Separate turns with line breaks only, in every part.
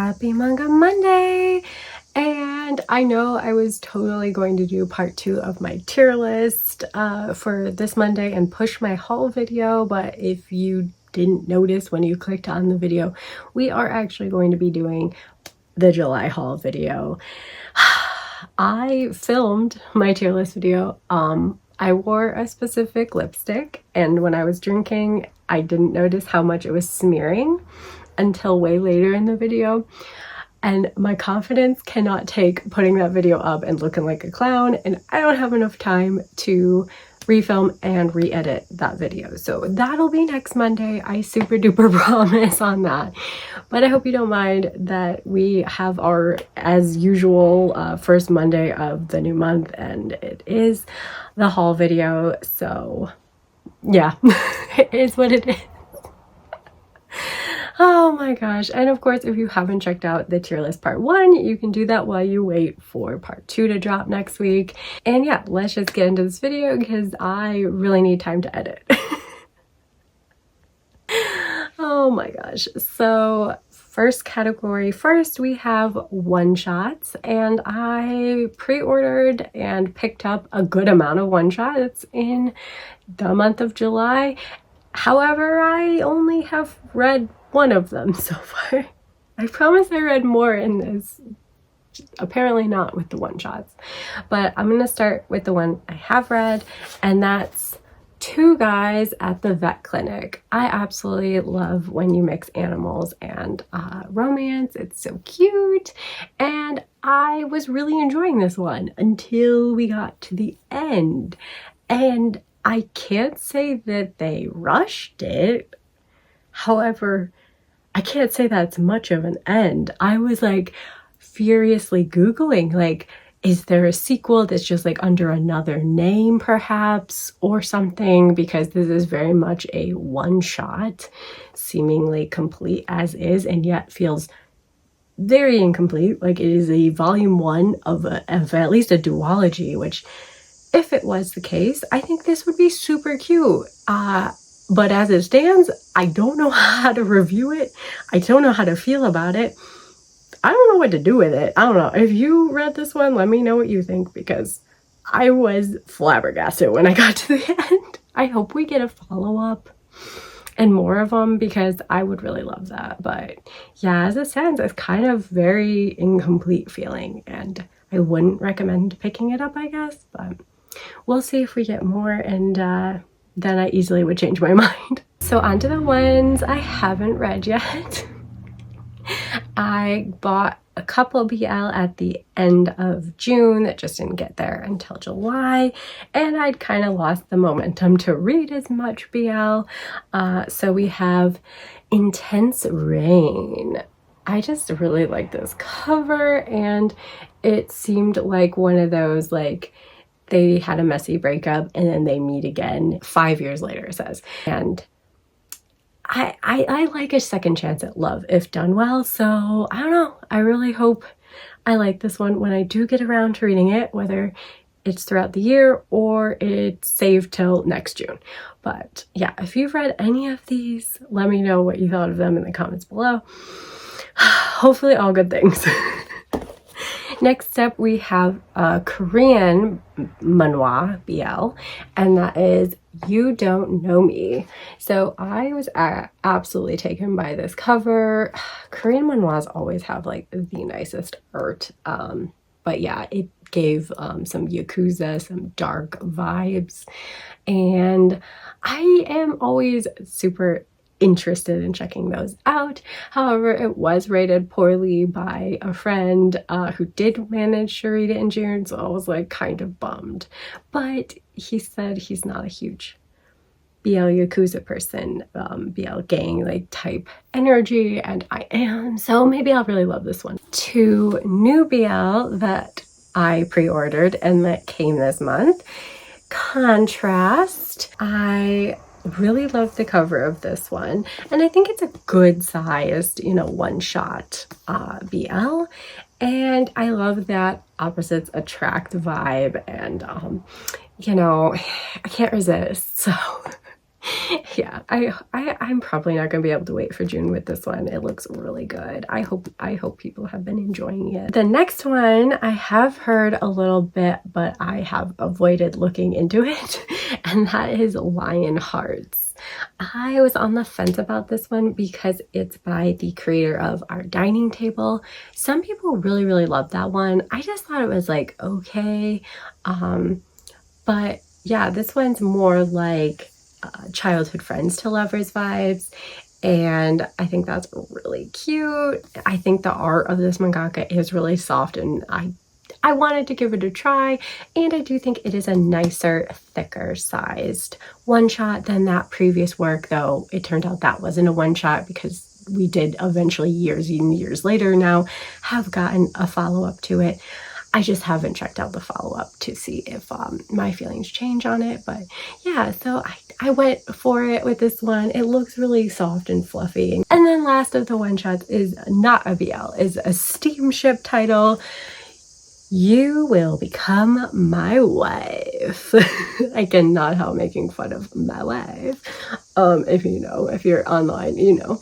Happy Manga Monday! And I know I was totally going to do part 2 of my tier list for this Monday and push my haul video, but if you didn't notice when you clicked on the video, we are actually going to be doing the July haul video. I filmed my tier list video. I wore a specific lipstick, and when I was drinking, I didn't notice how much it was smearing until way later in the video, and my confidence cannot take putting that video up and looking like a clown, and I don't have enough time to refilm and re-edit that video. So that'll be next Monday. I super duper promise on that. But I hope you don't mind that we have our, as usual, first Monday of the new month, and it is the haul video. So yeah, it is what it is. Oh my gosh. And of course, if you haven't checked out the tier list part 1, you can do that while you wait for part 2 to drop next week. And yeah, let's just get into this video because I really need time to edit. Oh my gosh. So first category first, we have one-shots, and I pre-ordered and picked up a good amount of one-shots in the month of July. However, I only have read one of them so far. I promise I read more in this. Apparently not with the one-shots. But I'm going to start with the one I have read, and that's Two Guys at the Vet Clinic. I absolutely love when you mix animals and romance. It's so cute, and I was really enjoying this one until we got to the end. And I can't say that they rushed it. However, I can't say that's much of an end. I was like furiously Googling, like, is there a sequel that's just like under another name perhaps or something? Because this is very much a one-shot, seemingly complete as is, and yet feels very incomplete. Like it is a volume 1 of at least a duology, which if it was the case, I think this would be super cute. But as it stands, I don't know how to review it. I don't know how to feel about it. I don't know what to do with it. I don't know. If you read this one, let me know what you think, because I was flabbergasted when I got to the end. I hope we get a follow-up and more of them, because I would really love that. But yeah, as it stands, it's kind of very incomplete feeling, and I wouldn't recommend picking it up, I guess. But we'll see if we get more, and then I easily would change my mind. So on to the ones I haven't read yet. I bought a couple BL at the end of June that just didn't get there until July, and I'd kind of lost the momentum to read as much BL. So we have Intense Rain. I just really like this cover, and it seemed like one of those, like, they had a messy breakup and then they meet again 5 years later, it says. And I like a second chance at love if done well, so I don't know. I really hope I like this one when I do get around to reading it, whether it's throughout the year or it's saved till next June. But yeah, if you've read any of these, let me know what you thought of them in the comments below. Hopefully all good things. Next up, we have a Korean manhwa BL, and that is You Don't Know Me. So I was absolutely taken by this cover. Korean manhwas always have like the nicest art, but yeah, it gave some Yakuza, some dark vibes, and I am always super interested in checking those out. However, it was rated poorly by a friend who did manage to read it in June, so I was like kind of bummed. But he said he's not a huge BL Yakuza person, BL gang like type energy, and I am, so maybe I'll really love this one. Two new BL that I pre-ordered and that came this month. Contrast. I really love the cover of this one, and I think it's a good sized, you know, one-shot BL, and I love that opposites attract vibe, and you know, I can't resist. So Yeah, I'm probably not going to be able to wait for June with this one. It looks really good. I hope people have been enjoying it. The next one I have heard a little bit, but I have avoided looking into it, and that is Lion Hearts. I was on the fence about this one because it's by the creator of Our Dining Table. Some people really love that one. I just thought it was like okay, but yeah, this one's more like childhood friends to lovers vibes, and I think that's really cute. I think the art of this mangaka is really soft, and I wanted to give it a try, and I do think it is a nicer, thicker sized one-shot than that previous work, though it turned out that wasn't a one-shot because we did eventually years and years later now have gotten a follow-up to it. I just haven't checked out the follow-up to see if my feelings change on it, but yeah, so I went for it with this one. It looks really soft and fluffy. And then last of the one-shots is not a BL, is a steamship title. You will become my wife. I cannot help making fun of my wife. If you're online, you know.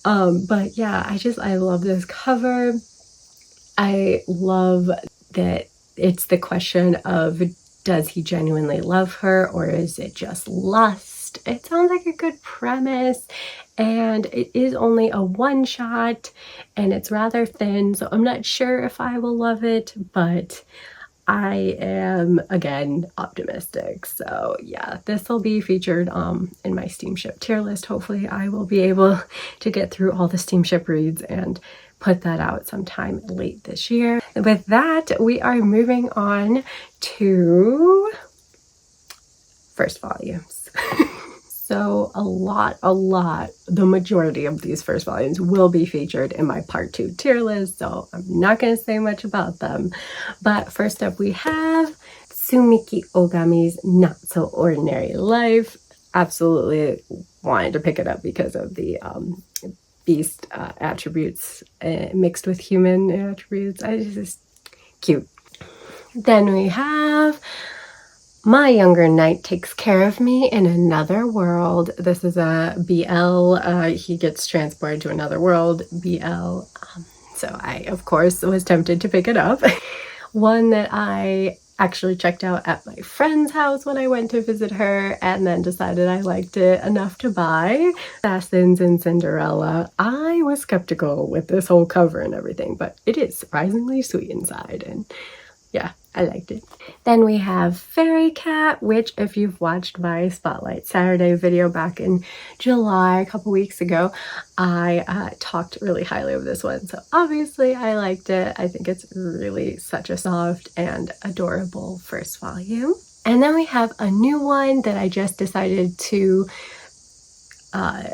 But yeah, I love this cover. I love that it's the question of, does he genuinely love her or is it just lust? It sounds like a good premise, and it is only a one-shot and it's rather thin, so I'm not sure if I will love it, but I am again optimistic. So yeah, this will be featured in my steamship tier list. Hopefully I will be able to get through all the steamship reads and put that out sometime late this year. With that, we are moving on to first volumes. So the majority of these first volumes will be featured in my part 2 tier list, so I'm not going to say much about them. But first up we have Tsumiki Ogami's Not So Ordinary Life. Absolutely wanted to pick it up because of the beast attributes mixed with human attributes. It's just cute. Then we have My Younger Knight Takes Care of Me in Another World. This is a BL. He gets transported to another world, BL. So I, of course, was tempted to pick it up. One that I actually checked out at my friend's house when I went to visit her, and then decided I liked it enough to buy. Assassins and Cinderella. I was skeptical with this whole cover and everything, but it is surprisingly sweet inside, and yeah, I liked it. Then we have Fairy Cat, which if you've watched my Spotlight Saturday video back in July, a couple weeks ago, I talked really highly of this one. So obviously I liked it. I think it's really such a soft and adorable first volume. And then we have a new one that I just decided to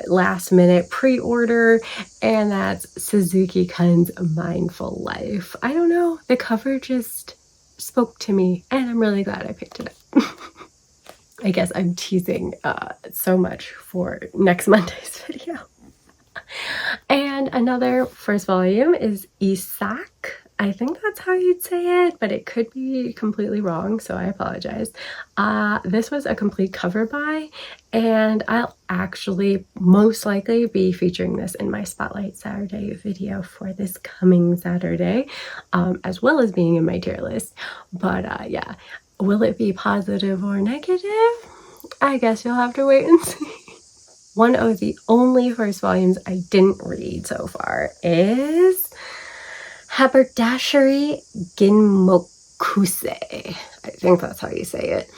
last minute pre-order, and that's Suzuki Kun's Mindful Life. I don't know, the cover just spoke to me and I'm really glad I picked it up. I guess I'm teasing so much for next Monday's video. And another first volume is Isak. I think that's how you'd say it, but it could be completely wrong, so I apologize. This was a complete cover buy, and I'll actually most likely be featuring this in my Spotlight Saturday video for this coming Saturday, as well as being in my tier list. But yeah, will it be positive or negative? I guess you'll have to wait and see. One of the only first volumes I didn't read so far is Haberdashery Ginmokuse. I think that's how you say it.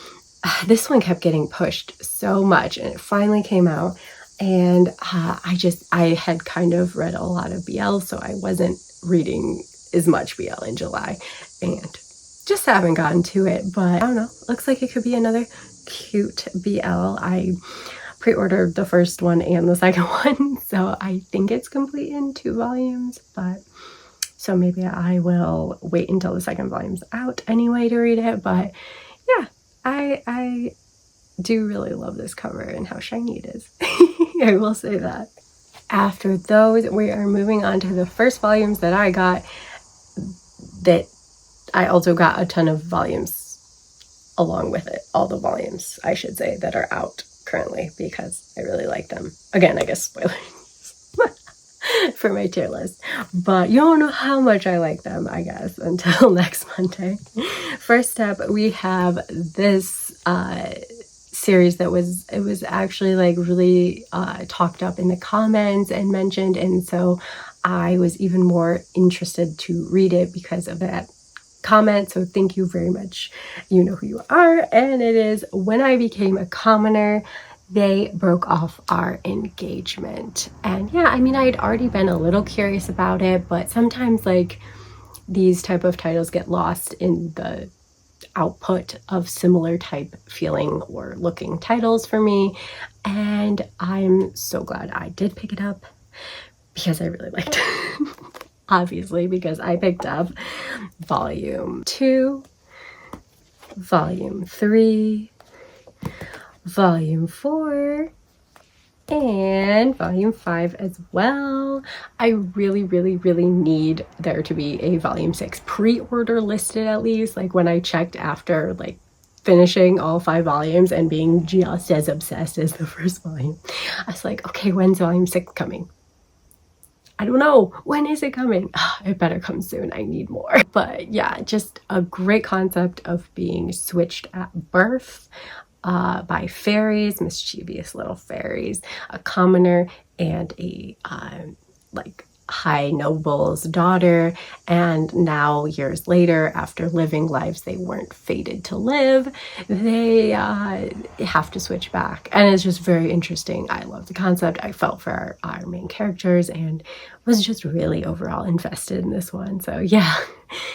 This one kept getting pushed so much, and it finally came out, and I had kind of read a lot of BL, so I wasn't reading as much BL in July, and just haven't gotten to it. But I don't know, looks like it could be another cute BL. I pre-ordered the first one and the second one, so I think it's complete in 2 volumes, but so maybe I will wait until the second volume's out anyway to read it. But yeah, I do really love this cover and how shiny it is. I will say that. After those, we are moving on to the first volumes that I got, that I also got a ton of volumes along with it. All the volumes, I should say, that are out currently because I really like them. Again, I guess spoilers for my tier list, but you don't know how much I like them, I guess, until next Monday. First up, we have this series that was actually like really talked up in the comments and mentioned, and so I was even more interested to read it because of that comment. So thank you very much. You know who you are. And it is When I Became a Commoner, They Broke Off Our Engagement. And yeah, I mean, I had already been a little curious about it, but sometimes like these type of titles get lost in the output of similar type feeling or looking titles for me. And I'm so glad I did pick it up because I really liked it. Obviously, because I picked up volume 2, volume 3, volume 4, and volume 5 as well. I really, really, really need there to be a volume 6 pre-order listed at least. Like when I checked after like finishing all 5 volumes and being just as obsessed as the first volume, I was like, okay, when's volume 6 coming? I don't know. When is it coming? It better come soon. I need more. But yeah, just a great concept of being switched at birth by fairies, mischievous little fairies, a commoner and a like high noble's daughter, and now years later, after living lives they weren't fated to live, they have to switch back. And it's just very interesting. I love the concept. I felt for our main characters and was just really overall invested in this one. So yeah,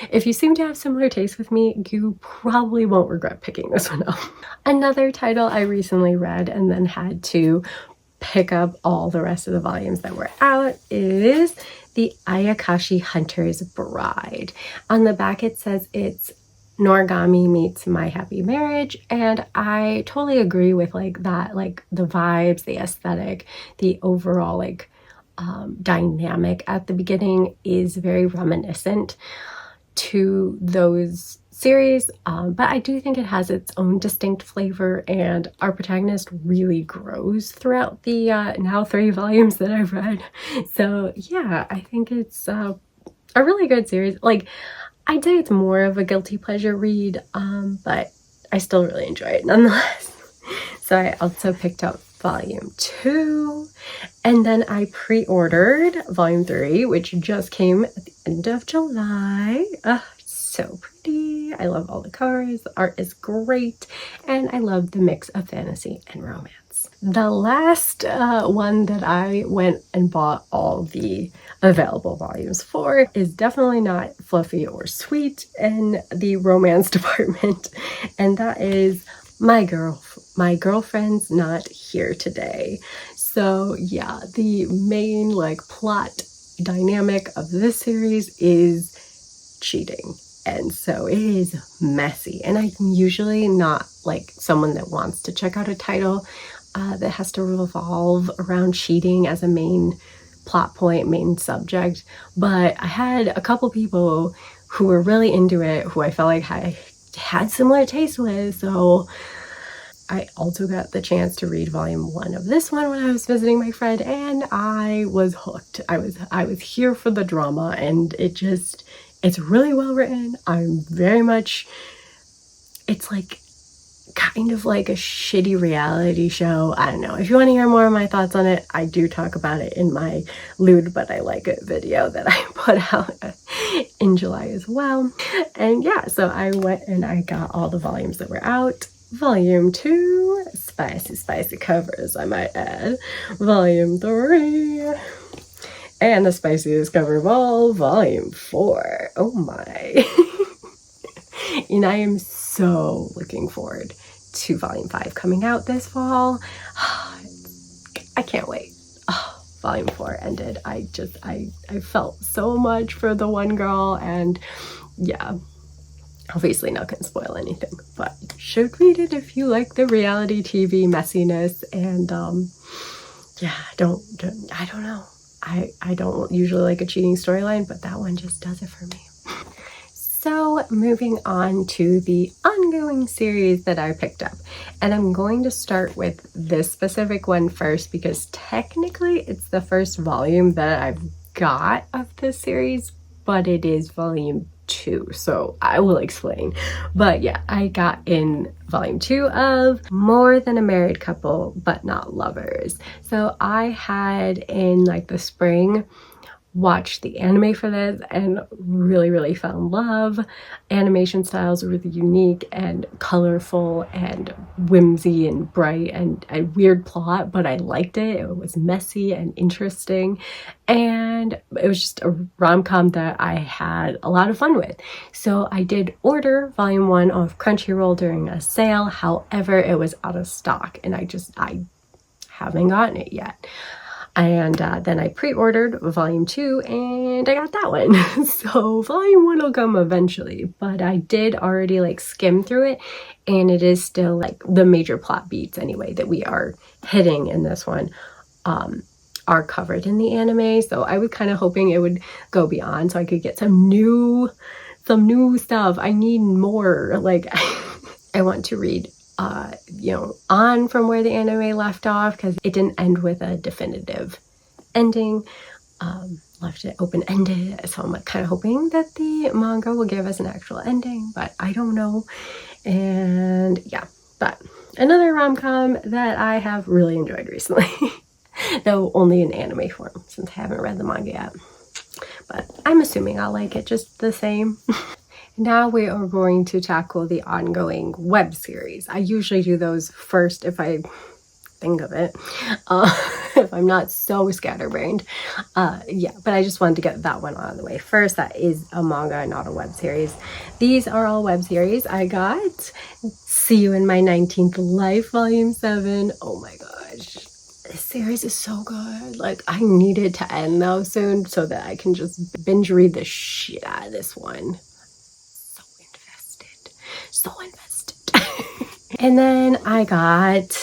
if you seem to have similar tastes with me, you probably won't regret picking this one up. Another title I recently read and then had to pick up all the rest of the volumes that were out is The Ayakashi Hunter's Bride. On the back it says it's Noragami meets My Happy Marriage, and I totally agree with like that, like the vibes, the aesthetic, the overall like dynamic at the beginning is very reminiscent to those series, but I do think it has its own distinct flavor, and our protagonist really grows throughout the now 3 volumes that I've read. So yeah, I think it's a really good series. Like, I'd say it's more of a guilty pleasure read, but I still really enjoy it nonetheless. So I also picked up volume 2, and then I pre-ordered volume 3, which just came at the end of July. So pretty. I love all the covers. The art is great, and I love the mix of fantasy and romance. The last one that I went and bought all the available volumes for is definitely not fluffy or sweet in the romance department, and that is My Girlfriend's Not Here Today. So yeah, the main like plot dynamic of this series is cheating. And so it is messy, and I'm usually not like someone that wants to check out a title that has to revolve around cheating as a main plot point, main subject, but I had a couple people who were really into it, who I felt like I had similar tastes with, so I also got the chance to read volume 1 of this one when I was visiting my friend, and I was hooked. I was here for the drama, and it's really well written. It's like kind of like a shitty reality show. I don't know. If you want to hear more of my thoughts on it, I do talk about it in my Lewd But I Like It video that I put out in July as well. And yeah, so I went and I got all the volumes that were out. Volume 2, spicy covers, I might add. Volume 3, and the spiciest cover of all, volume 4. Oh my. And I am so looking forward to volume 5 coming out this fall. I can't wait. Volume 4 ended. I felt so much for the one girl, and yeah, obviously not gonna spoil anything, but you should read it if you like the reality TV messiness. And yeah, I don't know. I don't usually like a cheating storyline, but that one just does it for me. So moving on to the ongoing series that I picked up, and I'm going to start with this specific one first because technically it's the first volume that I've got of this series, but it is volume 2, so I will explain. But yeah, I got in volume 2 of More Than a Married Couple But Not Lovers. So I had in like the spring watched the anime for this and really fell in love. Animation styles are really unique and colorful and whimsy and bright and a weird plot, but I liked it. It was messy and interesting, and it was just a rom-com that I had a lot of fun with. So I did order volume 1 off Crunchyroll during a sale. However, it was out of stock and I haven't gotten it yet. And then I pre-ordered volume 2 and I got that one. So volume 1 will come eventually, but I did already like skim through it, and it is still like the major plot beats anyway that we are hitting in this one are covered in the anime. So I was kind of hoping it would go beyond so I could get some new stuff. I need more. Like I want to read on from where the anime left off, because it didn't end with a definitive ending, left it open-ended. So I'm kind of hoping that the manga will give us an actual ending, but I don't know. And yeah, but another rom-com that I have really enjoyed recently, though only in anime form since I haven't read the manga yet, but I'm assuming I'll like it just the same. Now we are going to tackle the ongoing web series. I usually do those first if I think of it, if I'm not so scatterbrained. Yeah, but I just wanted to get that one out of the way first. That is a manga, not a web series. These are all web series. I got See You in My 19th Life, Volume 7. Oh my gosh. This series is so good. Like, I need it to end though soon so that I can just binge read the shit out of this one. So invested. And then I got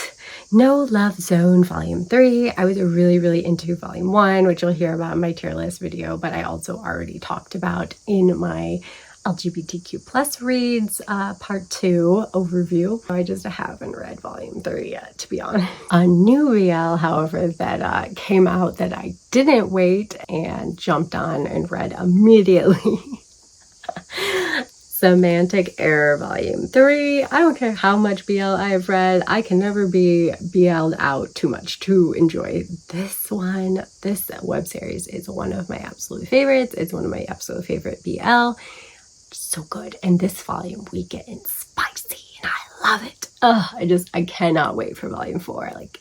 No Love Zone Volume 3. I was really into Volume 1, which you'll hear about in my tier list video, but I also already talked about in my LGBTQ plus reads part 2 overview. I just haven't read Volume 3 yet, to be honest. A new VL, however, that came out that I didn't wait and jumped on and read immediately. Semantic Error Volume 3. I don't care how much BL I have read, I can never be BL'd out too much to enjoy this one. This web series is one of my absolute favorites. It's one of my absolute favorite BL. So good. And this volume we get in spicy and I love it. I cannot wait for volume 4. Like,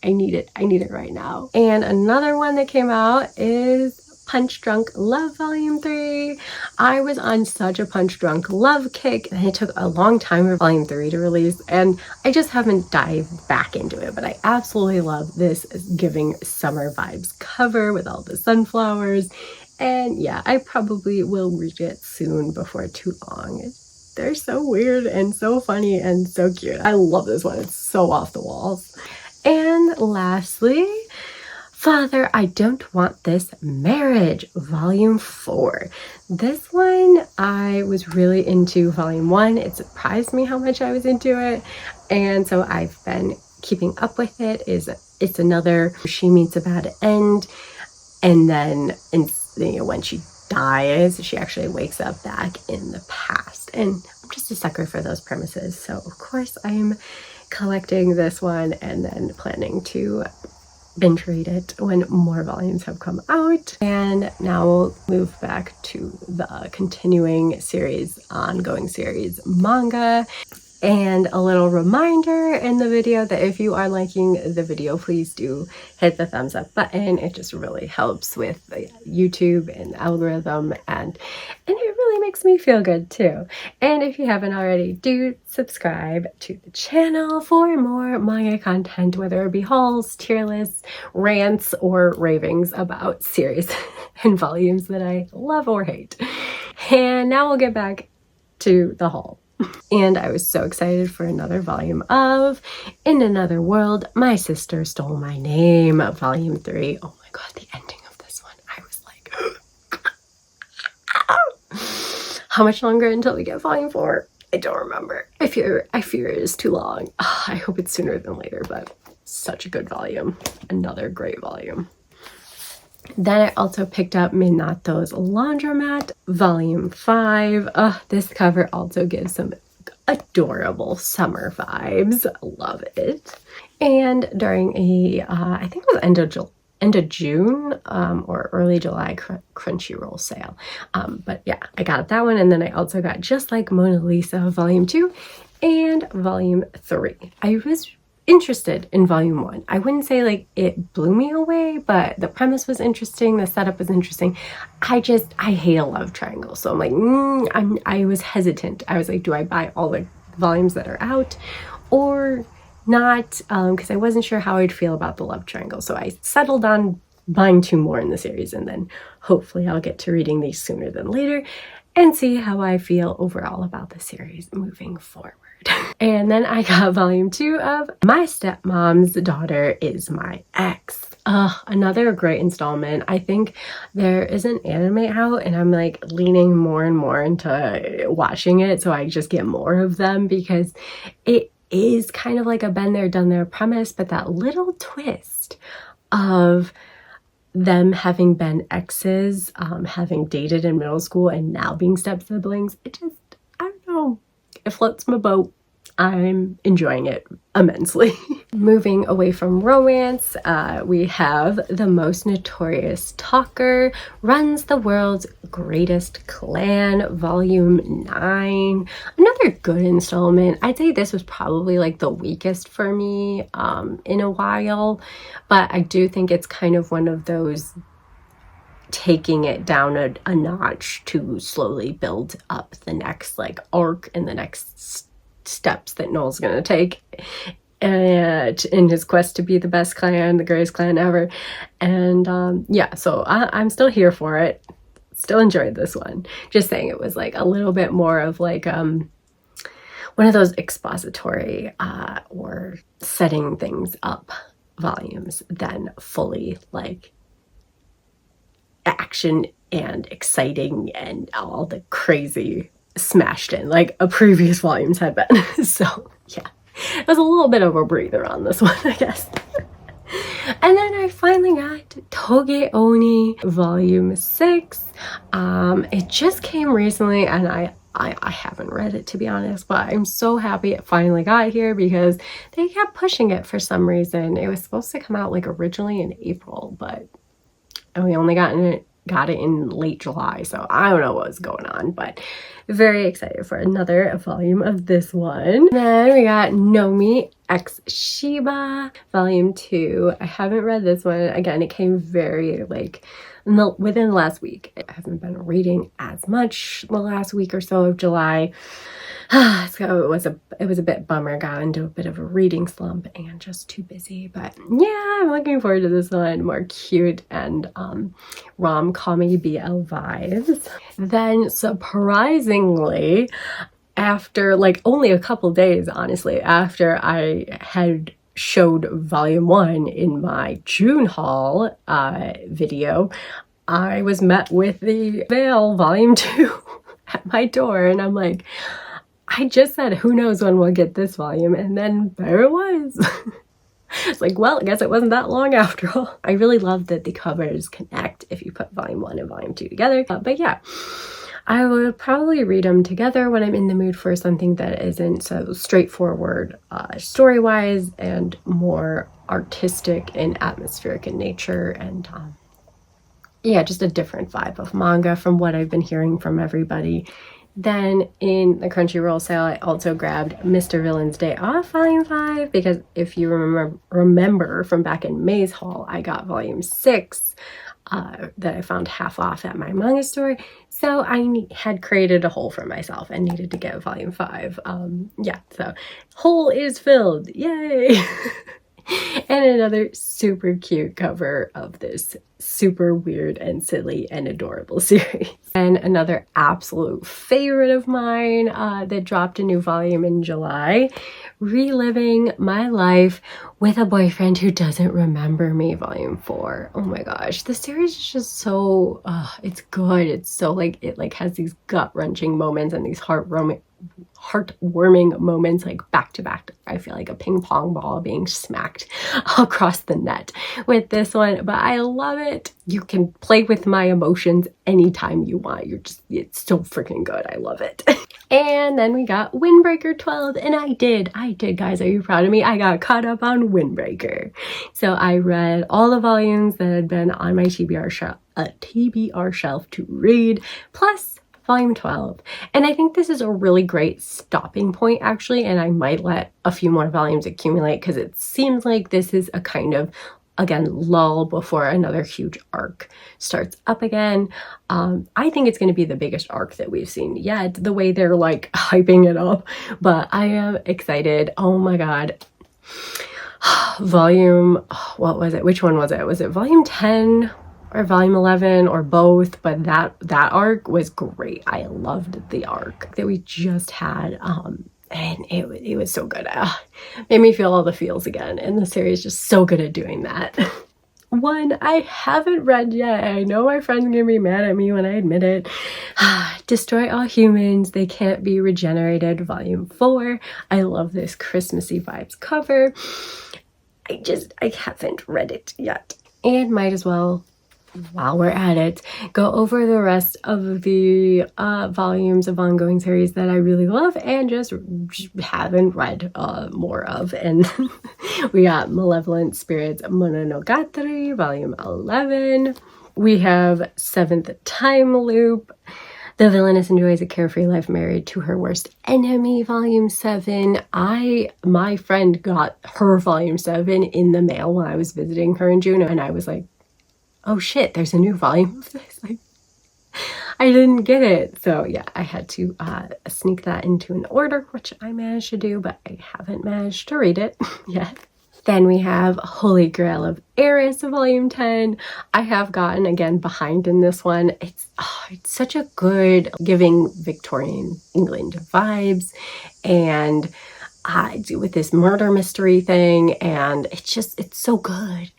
I need it right now. And another one that came out is Punch Drunk Love Volume 3. I was on such a Punch Drunk Love kick, and it took a long time for Volume 3 to release, and I just haven't dived back into it, but I absolutely love this giving summer vibes cover with all the sunflowers. And yeah, I probably will read it soon before too long. They're so weird and so funny and so cute. I love this one. It's so off the walls. And lastly, Father, I Don't Want This Marriage, Volume 4. This one, I was really into Volume 1. It surprised me how much I was into it. And so I've been keeping up with it. It's another, she meets a bad end. And then when she dies, she actually wakes up back in the past. And I'm just a sucker for those premises. So of course I'm collecting this one and then planning to binge read it when more volumes have come out. And now we'll move back to the continuing series, ongoing series manga. And a little reminder in the video that if you are liking the video, please do hit the thumbs up button. It just really helps with YouTube and the algorithm, and it really makes me feel good too. And if you haven't already, do subscribe to the channel for more manga content, whether it be hauls, tier lists, rants, or ravings about series and volumes that I love or hate. And now we'll get back to the haul. And I was so excited for another volume of In Another World, My Sister Stole My Name, Volume 3. Oh my god, the ending of this one. I was like, How much longer until we get volume 4? I don't remember. I fear it is too long. I hope it's sooner than later, but such a good volume. Another great volume. Then I also picked up Minato's Laundromat, volume 5. This cover also gives some adorable summer vibes. Love it. And during I think it was end of June or early July Crunchyroll sale. But yeah, I got that one, and then I also got Just Like Mona Lisa volume 2 and volume 3. I was interested in volume 1. I wouldn't say like it blew me away, but the premise was interesting, the setup was interesting. I hate a love triangle, so I'm like I was hesitant. I was like, do I buy all the volumes that are out or not? Because I wasn't sure how I'd feel about the love triangle, so I settled on buying 2 more in the series, and then hopefully I'll get to reading these sooner than later and see how I feel overall about the series moving forward. And then I got volume 2 of My Stepmom's Daughter Is My Ex. Another great installment. I think there is an anime out, and I'm like leaning more and more into watching it so I just get more of them, because it is kind of like a been there done there premise, but that little twist of them having been exes, having dated in middle school and now being step siblings, I don't know, it floats my boat. I'm enjoying it immensely. Moving away from romance, we have The Most Notorious Talker, Runs the World's Greatest Clan, volume 9. Another good installment. I'd say this was probably like the weakest for me in a while, but I do think it's kind of one of those taking it down a notch to slowly build up the next like arc and the next steps that Noel's gonna take and in his quest to be the best clan, the greatest clan ever. And yeah, so I'm still here for it. Still enjoyed this one. Just saying, it was like a little bit more of like one of those expository or setting things up volumes than fully like action and exciting and all the crazy smashed in like a previous volumes had been. So yeah, it was a little bit of a breather on this one, I guess. And then I finally got Toge Oni volume 6. It just came recently, and I haven't read it, to be honest, but I'm so happy it finally got here because they kept pushing it for some reason. It was supposed to come out like originally in April, but we only got it in late July, so I don't know what was going on, but very excited for another volume of this one. Then we got Nomi X Shiba volume 2. I haven't read this one. Again, it came very like within the last week. I haven't been reading as much the last week or so of July. So it was a bit bummer. Got into a bit of a reading slump and just too busy. But yeah, I'm looking forward to this one. More cute and rom-commy BL vibes. Then surprisingly, after like only a couple days, honestly, after I had showed volume 1 in my June haul video, I was met with the Veil volume 2 at my door, and I'm like, I just said who knows when we'll get this volume, and then there it was. It's like, well, I guess it wasn't that long after all. I really love that the covers connect if you put volume 1 and volume 2 together. But yeah, I would probably read them together when I'm in the mood for something that isn't so straightforward story-wise and more artistic and atmospheric in nature, and yeah, just a different vibe of manga from what I've been hearing from everybody. Then in the Crunchyroll sale, I also grabbed Mr. Villain's Day Off volume 5, because if you remember from back in May's haul, I got volume 6 that I found half off at my manga store. So I had created a hole for myself and needed to get volume 5. Yeah, so hole is filled. Yay! And another super cute cover of this super weird and silly and adorable series. And another absolute favorite of mine that dropped a new volume in July, Reliving My Life with a Boyfriend Who Doesn't Remember Me, volume 4. Oh my gosh, the series is just so, it's good. It's so like, it like has these gut-wrenching moments and these heartwarming moments like back to back. I feel like a ping pong ball being smacked across the net with this one, but I love it. You can play with my emotions anytime you want. It's so freaking good. I love it. And then we got Windbreaker 12, and I did guys, are you proud of me? I got caught up on Windbreaker. So I read all the volumes that had been on my TBR shelf to read, plus volume 12. And I think this is a really great stopping point actually, and I might let a few more volumes accumulate because it seems like this is a kind of, again, lull before another huge arc starts up again. I think it's going to be the biggest arc that we've seen yet, the way they're like hyping it up, but I am excited. Oh my god. Volume, what was it? Which one was it? Was it volume 10? Or volume 11 or both, but that arc was great. I loved the arc that we just had, and it was so good. Made me feel all the feels again, and the series is just so good at doing that. One I haven't read yet, I know my friends are gonna be mad at me when I admit it. Destroy All Humans, They Can't Be Regenerated, volume 4. I love this Christmassy vibes cover. I haven't read it yet, and might as well, while we're at it, go over the rest of the volumes of ongoing series that I really love and just haven't read more of. And we got Malevolent Spirits Mononogatari, volume 11. We have Seventh Time Loop, The Villainess Enjoys a Carefree Life Married to Her Worst Enemy, volume 7. My friend got her volume 7 in the mail when I was visiting her in June, and I was like, oh shit, there's a new volume of this. I didn't get it. So yeah, I had to sneak that into an order, which I managed to do, but I haven't managed to read it yet. Then we have Holy Grail of Eris, volume 10. I have gotten, again, behind in this one. It's such a good, giving Victorian England vibes, and with this murder mystery thing, and it's so good.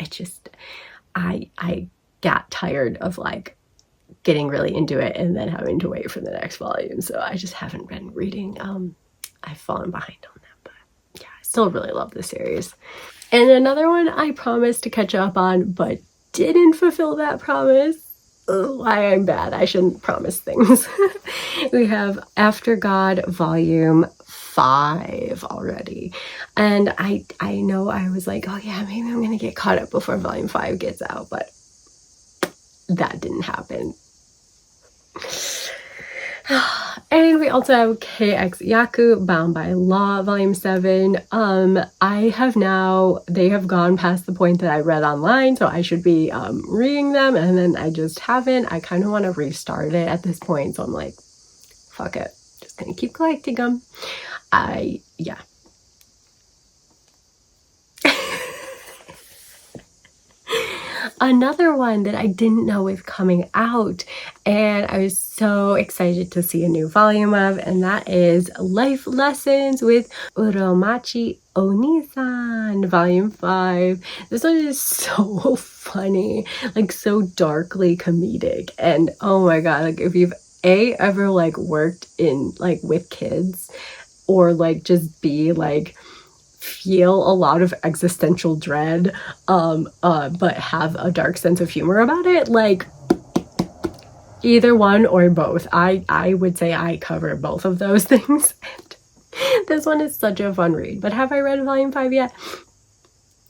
I got tired of like getting really into it and then having to wait for the next volume, so I just haven't been reading. I've fallen behind on that, but yeah, I still really love the series. And another one I promised to catch up on but didn't fulfill that promise. Why I'm bad, I shouldn't promise things. We have After God volume 5 already, and I know I was like, oh yeah, maybe I'm gonna get caught up before volume 5 gets out, but that didn't happen. And we also have KX Yaku, Bound by Law, volume 7. they have gone past the point that I read online, so I should be reading them, and then I just haven't. I kind of want to restart it at this point, so I'm like, fuck it, just gonna keep collecting them. Yeah. Another one that I didn't know was coming out, and I was so excited to see a new volume of, and that is Life Lessons with Uromachi Onisan, volume 5. This one is so funny, like so darkly comedic, and oh my god, like if you've ever like worked in like with kids, or like just be like feel a lot of existential dread, but have a dark sense of humor about it, like either one or both. I would say I cover both of those things. And this one is such a fun read. But have I read volume 5 yet?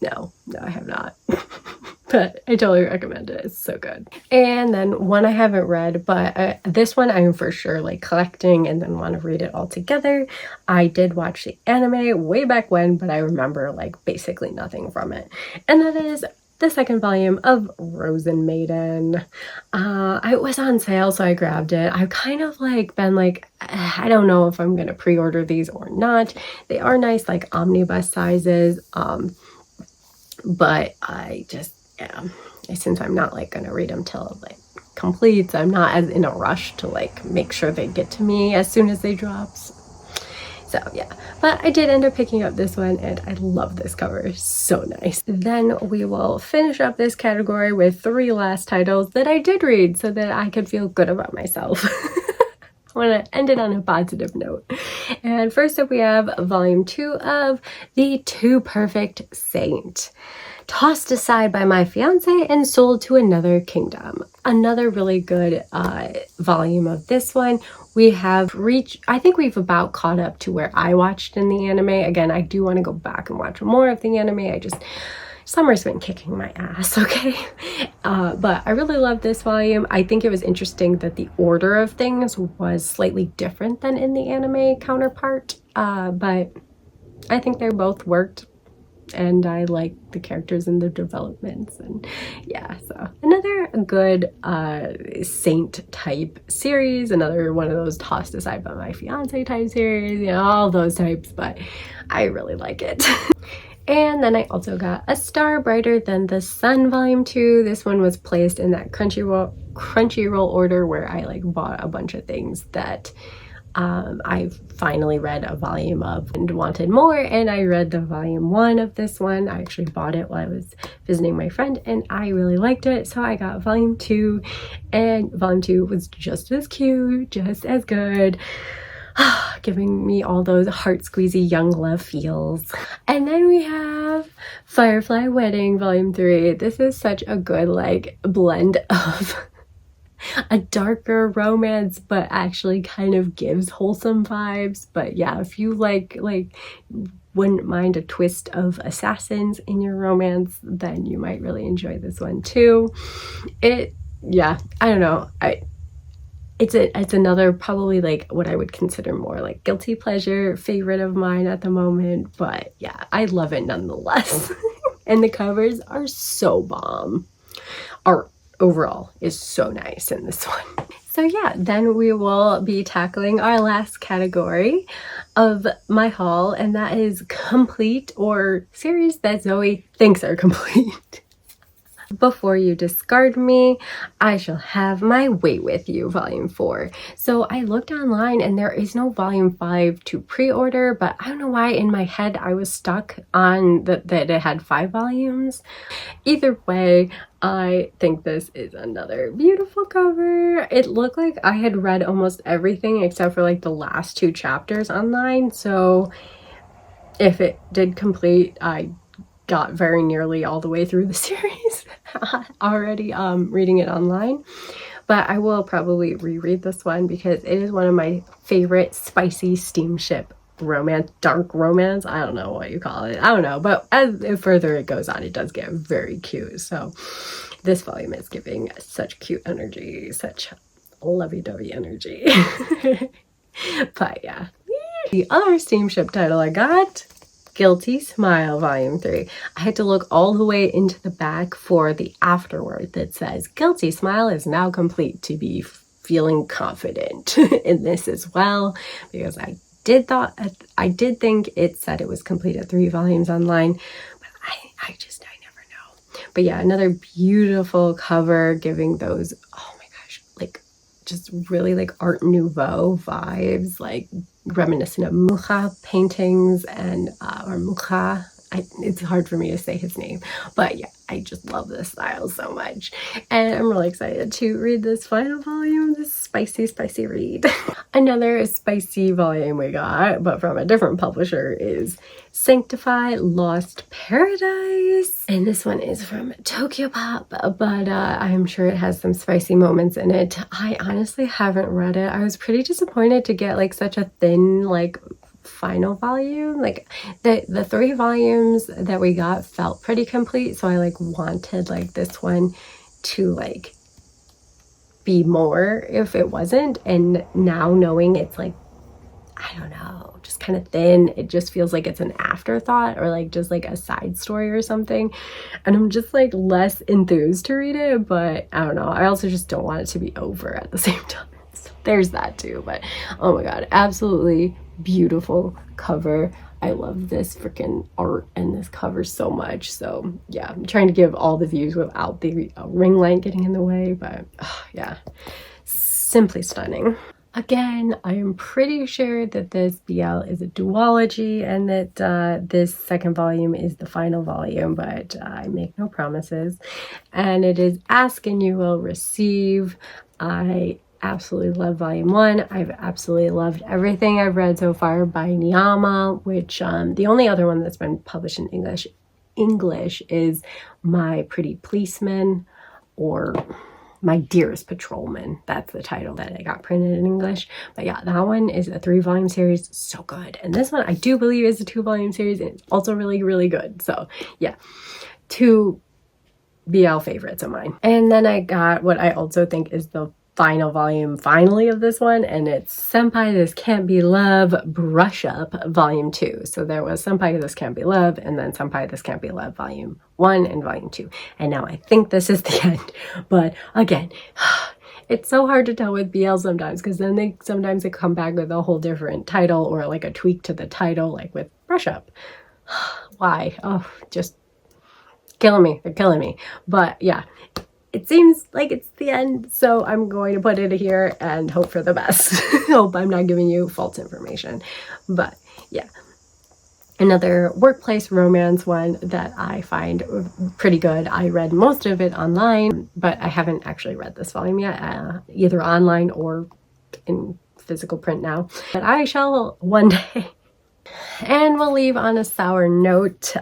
No, I have not. But I totally recommend it. It's so good. And then one I haven't read, but this one I'm for sure like collecting and then want to read it all together. I did watch the anime way back when, but I remember like basically nothing from it. And that is the second volume of Rosen Maiden. It was on sale, so I grabbed it. I've kind of like been like, I don't know if I'm gonna pre-order these or not. They are nice, like omnibus sizes, but I just, yeah, since I'm not like gonna read them till like complete, so I'm not as in a rush to like make sure they get to me as soon as they drop. So yeah, but I did end up picking up this one and I love this cover. It's so nice. Then we will finish up this category with 3 last titles that I did read so that I could feel good about myself. I want to end it on a positive note. And first up we have volume 2 of The Too Perfect Saint. Tossed aside by my fiance and sold to another kingdom. Another really good volume of this one. We have reached, I think we've about caught up to where I watched in the anime. Again, I do want to go back and watch more of the anime. Summer's been kicking my ass, okay? But I really love this volume. I think it was interesting that the order of things was slightly different than in the anime counterpart. But I think they both worked. And I like the characters and the developments, and yeah, so another good saint type series, another one of those tossed aside by my fiance type series, you know, all those types, but I really like it. And then I also got A Star Brighter Than the Sun volume 2. This one was placed in that Crunchyroll order where I like bought a bunch of things that I finally read a volume of and wanted more, and I read the volume 1 of this one. I actually bought it while I was visiting my friend and I really liked it, so I got volume 2, and volume 2 was just as cute, just as good, giving me all those heart squeezy young love feels. And then we have Firefly Wedding volume 3. This is such a good like blend of a darker romance but actually kind of gives wholesome vibes. But yeah, if you like wouldn't mind a twist of assassins in your romance, then you might really enjoy this one too. Yeah, I don't know, it's another probably like what I would consider more like guilty pleasure favorite of mine at the moment, but yeah, I love it nonetheless. And the covers are so bomb. Art overall is so nice in this one. So yeah, then we will be tackling our last category of my haul, and that is complete or series that Zoe thinks are complete. Before You Discard Me, I Shall Have My Way With You volume 4. So I looked online and there is no volume 5 to pre-order, but I don't know why in my head I was stuck on that it had 5 volumes. Either way, I think this is another beautiful cover. It looked like I had read almost everything except for like the last 2 chapters online, so if it did complete, I got very nearly all the way through the series already reading it online. But I will probably reread this one because it is one of my favorite spicy steamship romance, dark romance, I don't know what you call it, I don't know, but as further it goes on, it does get very cute. So this volume is giving such cute energy, such lovey-dovey energy. But yeah, the other steamship title I got, Guilty Smile volume 3. I had to look all the way into the back for the afterword that says Guilty Smile is now complete to be feeling confident in this as well, because I did think it said it was complete at 3 volumes online, but I never know. But yeah, another beautiful cover giving those, oh my gosh, like just really like Art Nouveau vibes, like reminiscent of Mucha paintings and or Mucha. It's hard for me to say his name, but yeah, I just love this style so much, and I'm really excited to read this final volume, this spicy read. Another spicy volume we got, but from a different publisher, is Sanctify Lost Paradise, and this one is from Tokyo Pop, but I'm sure it has some spicy moments in it. I honestly haven't read it. I was pretty disappointed to get like such a thin like final volume. Like the 3 volumes that we got felt pretty complete, so I like wanted like this one to like be more if it wasn't, and now knowing it's like, I don't know, just kind of thin, it just feels like it's an afterthought or like just like a side story or something, and I'm just like less enthused to read it. But I don't know, I also just don't want it to be over at the same time, so there's that too. But oh my god, absolutely beautiful cover. I love this freaking art and this cover so much. So yeah, I'm trying to give all the views without the ring light getting in the way, but yeah, simply stunning. Again, I am pretty sure that this BL is a duology and that this second volume is the final volume, but I make no promises. And it is Ask and You Will Receive. I absolutely love volume 1. I've absolutely loved everything I've read so far by Niyama, which the only other one that's been published in English is My Pretty Policeman, or My Dearest Patrolman. That's the title that I got printed in English. But yeah, that one is a 3-volume series. So good. And this one I do believe is a 2-volume series, and it's also really, really good. So yeah, 2 BL favorites of mine. And then I got what I also think is the final volume finally of this one, and it's Senpai This Can't Be Love Brush Up Volume 2. So there was Senpai This Can't Be Love, and then Senpai This Can't Be Love Volume 1 and Volume 2. And now I think this is the end. But again, it's so hard to tell with BL sometimes, because then sometimes they come back with a whole different title or like a tweak to the title, like with Brush Up. Why? Oh, just killing me. They're killing me. But yeah, it seems like it's the end, so I'm going to put it here and hope for the best. Hope I'm not giving you false information. But yeah, another workplace romance one that I find pretty good. I read most of it online, but I haven't actually read this volume yet, either online or in physical print now. But I shall one day. And we'll leave on a sour note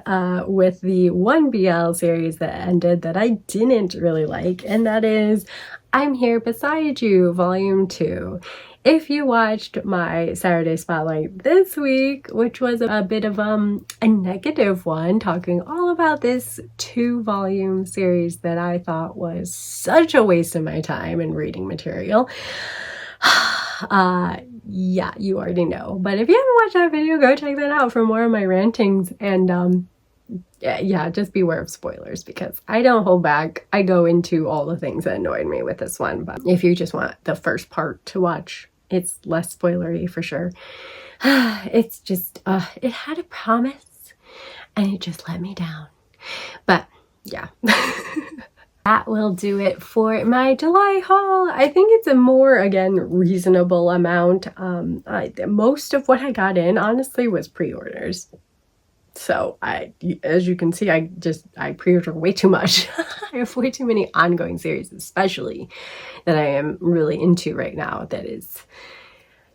with the one BL series that ended that I didn't really like, and that is I'm Here Beside You Volume 2. If you watched my Saturday Spotlight this week, which was a bit of a negative one, talking all about this 2-volume series that I thought was such a waste of my time and reading material, yeah, you already know. But if you haven't watched that video, go check that out for more of my rantings. And yeah, just beware of spoilers, because I don't hold back. I go into all the things that annoyed me with this one. But if you just want the first part to watch, it's less spoilery for sure. It's just, it had a promise and it just let me down. But yeah. That will do it for my July haul. I think it's a more, again, reasonable amount. Most of what I got in, honestly, was pre-orders. So as you can see, I pre-order way too much. I have way too many ongoing series, especially that I am really into right now. That is,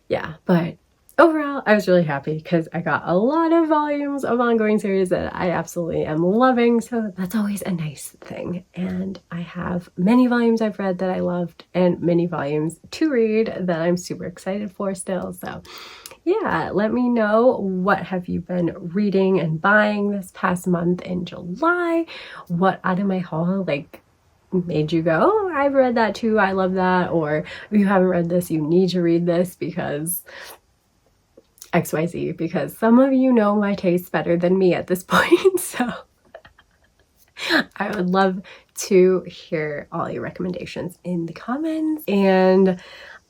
yeah, but overall, I was really happy because I got a lot of volumes of ongoing series that I absolutely am loving, so that's always a nice thing. And I have many volumes I've read that I loved and many volumes to read that I'm super excited for still. So yeah, let me know, what have you been reading and buying this past month in July? What out of my haul made you go, oh, I've read that too, I love that, or if you haven't read this, you need to read this because XYZ, because some of you know my taste better than me at this point. So I would love to hear all your recommendations in the comments, and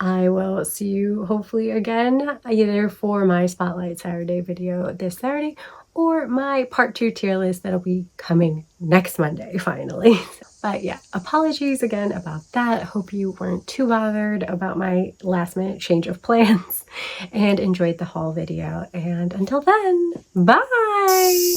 I will see you hopefully again either for my Spotlight Saturday video this Saturday or my part 2 tier list that'll be coming next Monday finally. But yeah, apologies again about that. Hope you weren't too bothered about my last minute change of plans and enjoyed the haul video. And until then, bye!